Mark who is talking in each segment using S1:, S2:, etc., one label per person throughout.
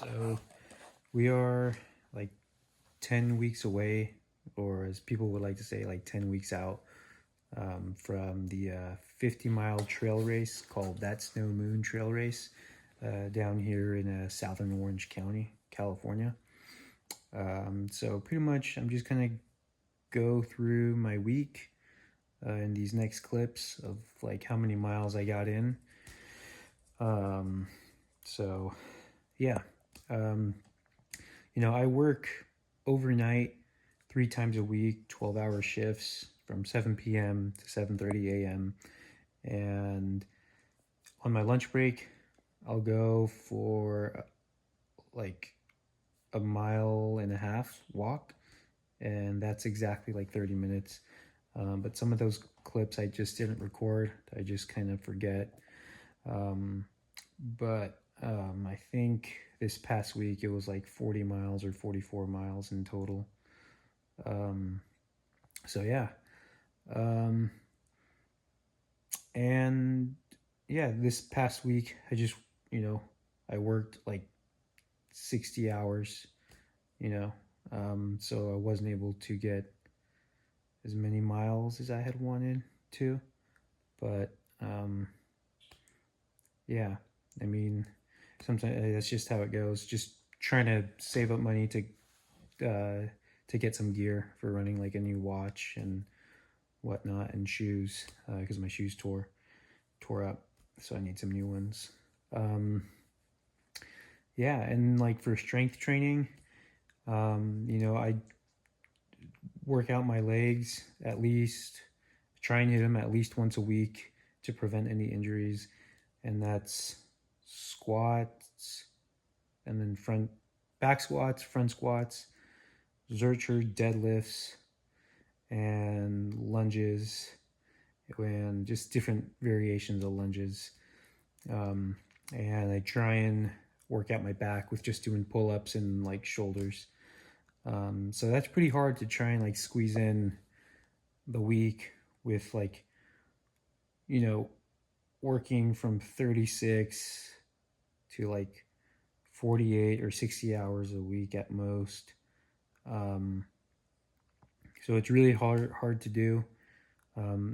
S1: So we are like 10 weeks away, or as people would like to say, like 10 weeks out from the 50-mile trail race called That Snow Moon Trail Race down here in southern Orange County, California. So pretty much I'm just going to go through my week in these next clips of like how many miles I got in. Um, so yeah. Um, I work overnight 3 times a week, 12-hour shifts from 7 p.m. to 7:30 a.m. And on my lunch break, I'll go for like a mile and a half walk, and that's exactly like 30 minutes. But some of those clips I just didn't record. I just kind of forget. But I think this past week it was like 40 miles or 44 miles in total. Um, so yeah. Um, and yeah, this past week I worked like 60 hours, you know, so I wasn't able to get as many miles as I had wanted to. But yeah, I mean, sometimes that's just how it goes. Just trying to save up money to get some gear for running, like a new watch and whatnot, and shoes because my shoes tore up, so I need some new ones. Um, yeah, and like for strength training, I work out my legs at least, try and hit them at least once a week to prevent any injuries, and that's squats, and then back squats, front squats, Zercher deadlifts, and lunges, and just different variations of lunges. Um, and I try and work out my back with just doing pull-ups and like shoulders. So that's pretty hard to try and like squeeze in the week with like, you know, working from 36 to like 48 or 60 hours a week at most. Um, so it's really hard to do,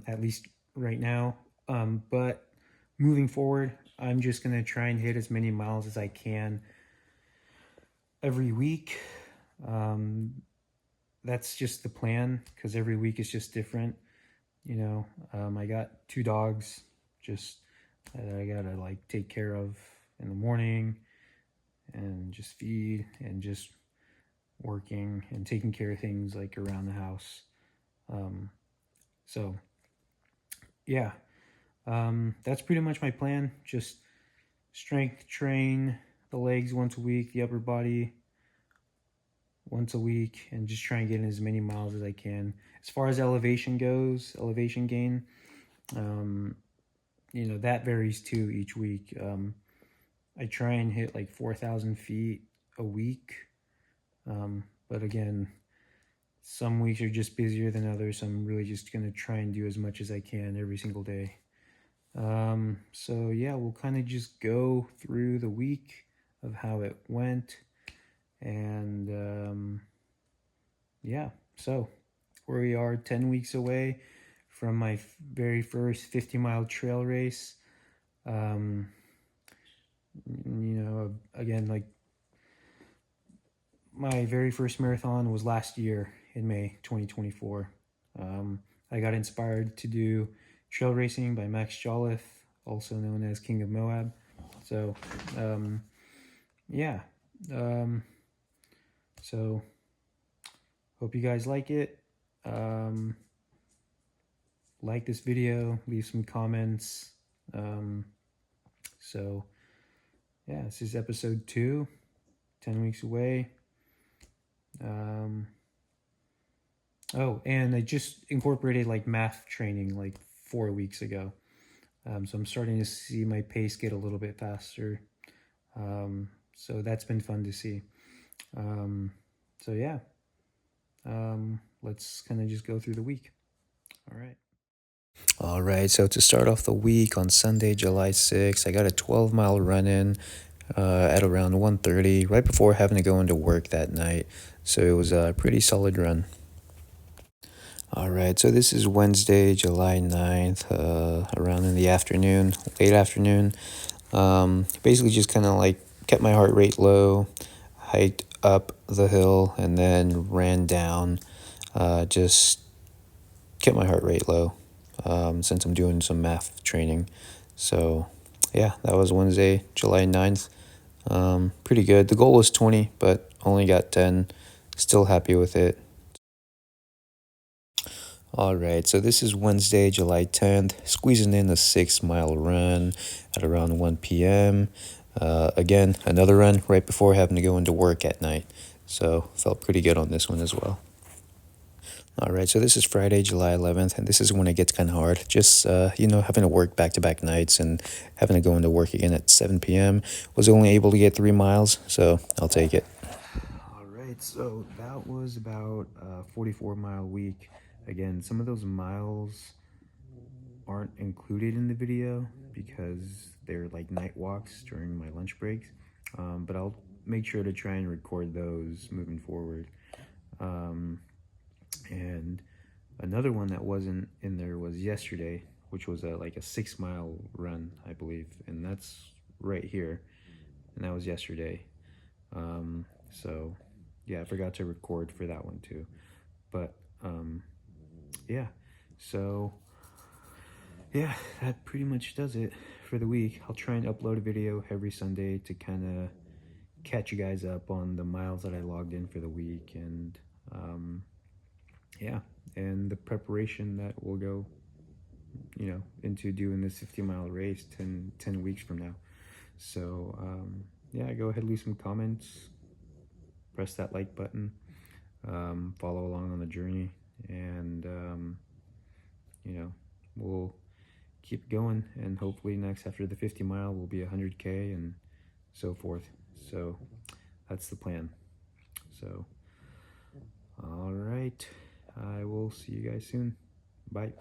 S1: at least right now. But moving forward, I'm just going to try and hit as many miles as I can every week. That's just the plan because every week is just different. I got 2 dogs just that I gotta like take care of in the morning and just feed and just working and taking care of things like around the house. Um, so yeah, that's pretty much my plan. Just strength train the legs once a week, the upper body once a week, and just try and get in as many miles as I can. As far as elevation goes, elevation gain, that varies too each week. I try and hit like 4,000 feet a week. But again, some weeks are just busier than others. So I'm really just going to try and do as much as I can every single day. So yeah, we'll kind of just go through the week of how it went. And yeah, so where we are 10 weeks away from my very first 50-mile trail race. Again, like my very first marathon was last year in May 2024. I got inspired to do trail racing by Max Jolliffe, also known as King of Moab. So, yeah. So, hope you guys like it. Like this video, leave some comments. So, yeah, this is episode 2, 10 weeks away. And I just incorporated like math training like 4 weeks ago. So I'm starting to see my pace get a little bit faster. So that's been fun to see. So yeah, let's kind of just go through the week. All right, so to start off the week on Sunday, July 6th, I got a 12-mile run in at around 1:30, right before having to go into work that night. So it was a pretty solid run. All right, so this is Wednesday, July 9th, around in the afternoon, late afternoon. Basically just kind of like kept my heart rate low, hiked up the hill, and then ran down. Just kept my heart rate low, since I'm doing some math training. So yeah, that was Wednesday, July 9th. Pretty good. The goal was 20, but only got 10. Still happy with it. All right, so this is Wednesday, July 10th, squeezing in a 6 mile run at around 1 p.m. Again, another run right before having to go into work at night. So, felt pretty good on this one as well. All right, so this is Friday, July 11th, and this is when it gets kind of hard. Just, having to work back to back nights and having to go into work again at 7 p.m. Was only able to get 3 miles, so I'll take it. All right, so that was about a 44-mile week. Again, some of those miles aren't included in the video because they're like night walks during my lunch breaks. But I'll make sure to try and record those moving forward. And another one that wasn't in there was yesterday, which was like a 6 mile run, I believe, and that's right here, and that was yesterday. So yeah, I forgot to record for that one too, but yeah, so yeah, that pretty much does it for the week. I'll try and upload a video every Sunday to kind of catch you guys up on the miles that I logged in for the week, and yeah, and the preparation that will go, into doing this 50-mile race 10 weeks from now. So yeah, go ahead, leave some comments, press that like button, follow along on the journey, and we'll keep going, and hopefully next after the 50 mile will be 100K and so forth. So that's the plan. So all right, I will see you guys soon. Bye.